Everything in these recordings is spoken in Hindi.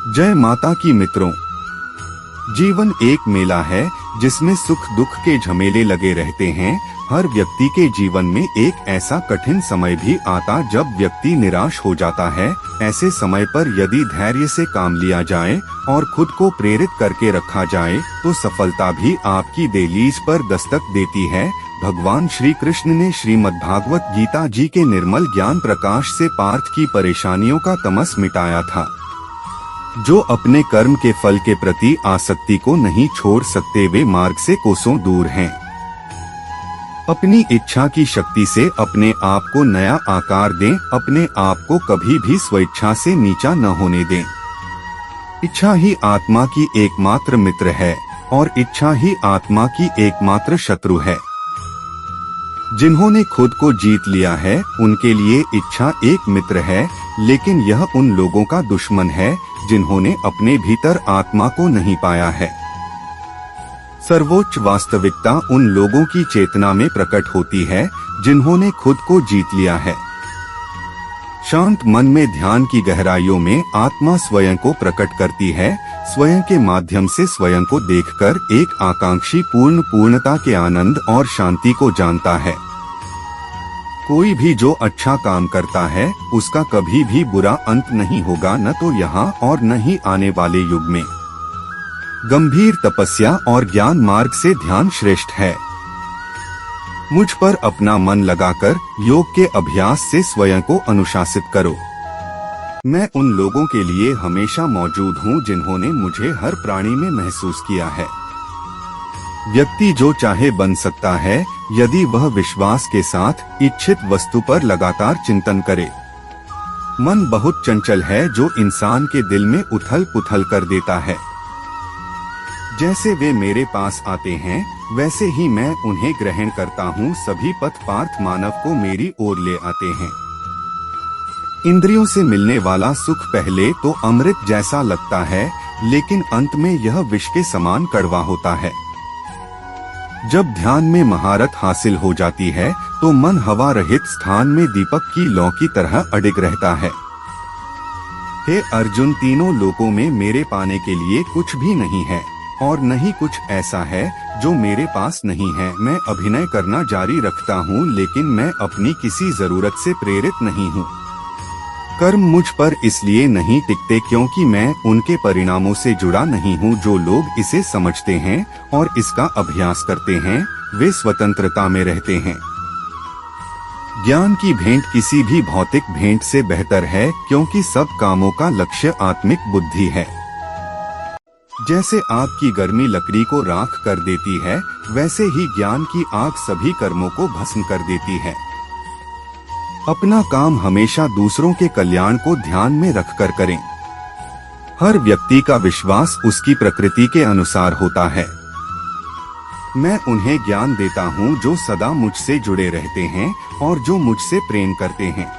जय माता की मित्रों। जीवन एक मेला है जिसमें सुख दुख के झमेले लगे रहते हैं। हर व्यक्ति के जीवन में एक ऐसा कठिन समय भी आता जब व्यक्ति निराश हो जाता है। ऐसे समय पर यदि धैर्य से काम लिया जाए और खुद को प्रेरित करके रखा जाए तो सफलता भी आपकी दहलीज पर दस्तक देती है। भगवान श्री कृष्ण ने श्रीमद्भागवत गीता जी के निर्मल ज्ञान प्रकाश से पार्थ की परेशानियों का तमस मिटाया था। जो अपने कर्म के फल के प्रति आसक्ति को नहीं छोड़ सकते वे मार्ग से कोसों दूर हैं। अपनी इच्छा की शक्ति से अपने आप को नया आकार दें। अपने आप को कभी भी स्वेच्छा से नीचा न होने दें। इच्छा ही आत्मा की एकमात्र मित्र है और इच्छा ही आत्मा की एकमात्र शत्रु है। जिन्होंने खुद को जीत लिया है उनके लिए इच्छा एक मित्र है, लेकिन यह उन लोगों का दुश्मन है जिन्होंने अपने भीतर आत्मा को नहीं पाया है। सर्वोच्च वास्तविकता उन लोगों की चेतना में प्रकट होती है जिन्होंने खुद को जीत लिया है। शांत मन में ध्यान की गहराइयों में आत्मा स्वयं को प्रकट करती है। स्वयं के माध्यम से स्वयं को देखकर एक आकांक्षी पूर्णता के आनंद और शांति को जानता है। कोई भी जो अच्छा काम करता है उसका कभी भी बुरा अंत नहीं होगा, न तो यहाँ और न ही आने वाले युग में। गंभीर तपस्या और ज्ञान मार्ग से ध्यान श्रेष्ठ है। मुझ पर अपना मन लगाकर योग के अभ्यास से स्वयं को अनुशासित करो। मैं उन लोगों के लिए हमेशा मौजूद हूँ जिन्होंने मुझे हर प्राणी में महसूस किया है। व्यक्ति जो चाहे बन सकता है यदि वह विश्वास के साथ इच्छित वस्तु पर लगातार चिंतन करे। मन बहुत चंचल है जो इंसान के दिल में उथल पुथल कर देता है। जैसे वे मेरे पास आते हैं वैसे ही मैं उन्हें ग्रहण करता हूँ। सभी पथ पार्थ मानव को मेरी ओर ले आते हैं। इंद्रियों से मिलने वाला सुख पहले तो अमृत जैसा लगता है, लेकिन अंत में यह विष के समान कड़वा होता है। जब ध्यान में महारत हासिल हो जाती है तो मन हवा रहित स्थान में दीपक की लौ की तरह अडिग रहता है। हे अर्जुन, तीनों लोकों में मेरे पाने के लिए कुछ भी नहीं है और नहीं कुछ ऐसा है जो मेरे पास नहीं है। मैं अभिनय करना जारी रखता हूँ, लेकिन मैं अपनी किसी जरूरत से प्रेरित नहीं हूँ। कर्म मुझ पर इसलिए नहीं टिकते क्योंकि मैं उनके परिणामों से जुड़ा नहीं हूँ। जो लोग इसे समझते हैं और इसका अभ्यास करते हैं वे स्वतंत्रता में रहते हैं। ज्ञान की भेंट किसी भी भौतिक भेंट से बेहतर है क्योंकि सब कामों का लक्ष्य आत्मिक बुद्धि है। जैसे आग की गर्मी लकड़ी को राख कर देती है, वैसे ही ज्ञान की आग सभी कर्मों को भस्म कर देती है। अपना काम हमेशा दूसरों के कल्याण को ध्यान में रखकर करें। हर व्यक्ति का विश्वास उसकी प्रकृति के अनुसार होता है। मैं उन्हें ज्ञान देता हूँ जो सदा मुझसे जुड़े रहते हैं और जो मुझसे प्रेम करते हैं।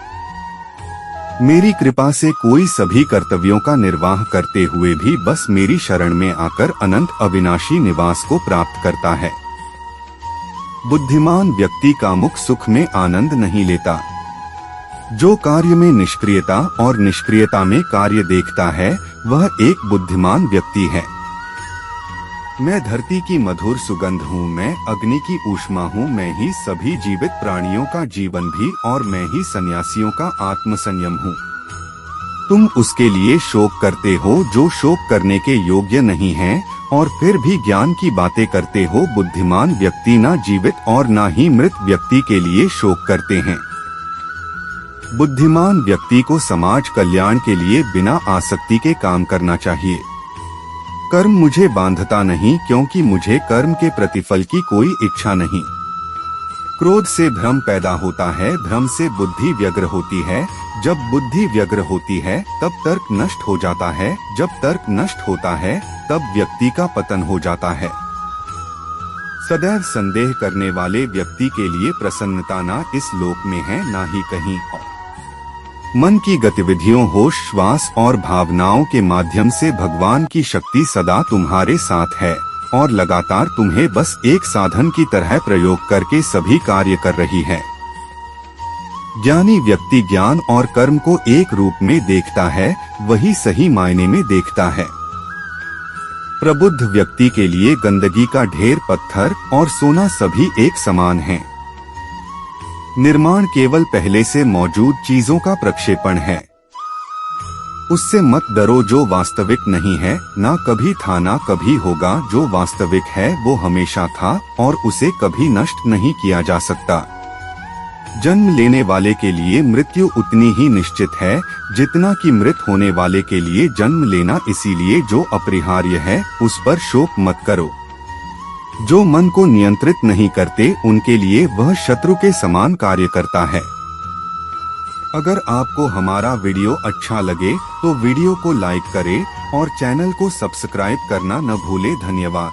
मेरी कृपा से कोई सभी कर्तव्यों का निर्वाह करते हुए भी बस मेरी शरण में आकर अनंत अविनाशी निवास को प्राप्त करता है। बुद्धिमान व्यक्ति का मुख सुख में आनंद नहीं लेता। जो कार्य में निष्क्रियता और निष्क्रियता में कार्य देखता है वह एक बुद्धिमान व्यक्ति है। मैं धरती की मधुर सुगंध हूँ, मैं अग्नि की ऊष्मा हूँ, मैं ही सभी जीवित प्राणियों का जीवन भी और मैं ही सन्यासियों का आत्मसंयम हूँ। तुम उसके लिए शोक करते हो जो शोक करने के योग्य नहीं है और फिर भी ज्ञान की बातें करते हो। बुद्धिमान व्यक्ति ना जीवित और ना ही मृत व्यक्ति के लिए शोक करते हैं। बुद्धिमान व्यक्ति को समाज कल्याण के लिए बिना आसक्ति के काम करना चाहिए। कर्म मुझे बांधता नहीं क्योंकि मुझे कर्म के प्रतिफल की कोई इच्छा नहीं। क्रोध से भ्रम पैदा होता है, भ्रम से बुद्धि व्यग्र होती है। जब बुद्धि व्यग्र होती है तब तर्क नष्ट हो जाता है। जब तर्क नष्ट होता है तब व्यक्ति का पतन हो जाता है। सदैव संदेह करने वाले व्यक्ति के लिए प्रसन्नता ना इस लोक में है ना ही कहीं और। मन की गतिविधियों, होश, श्वास और भावनाओं के माध्यम से भगवान की शक्ति सदा तुम्हारे साथ है और लगातार तुम्हें बस एक साधन की तरह प्रयोग करके सभी कार्य कर रही है। ज्ञानी व्यक्ति ज्ञान और कर्म को एक रूप में देखता है, वही सही मायने में देखता है। प्रबुद्ध व्यक्ति के लिए गंदगी का ढेर, पत्थर और सोना सभी एक समान हैं। निर्माण केवल पहले से मौजूद चीजों का प्रक्षेपण है। उससे मत डरो जो वास्तविक नहीं है, ना कभी था ना कभी होगा। जो वास्तविक है वो हमेशा था और उसे कभी नष्ट नहीं किया जा सकता। जन्म लेने वाले के लिए मृत्यु उतनी ही निश्चित है जितना कि मृत होने वाले के लिए जन्म लेना। इसीलिए जो अपरिहार्य है उस पर शोक मत करो। जो मन को नियंत्रित नहीं करते उनके लिए वह शत्रु के समान कार्य करता है। अगर आपको हमारा वीडियो अच्छा लगे तो वीडियो को लाइक करें और चैनल को सब्सक्राइब करना न भूलें। धन्यवाद।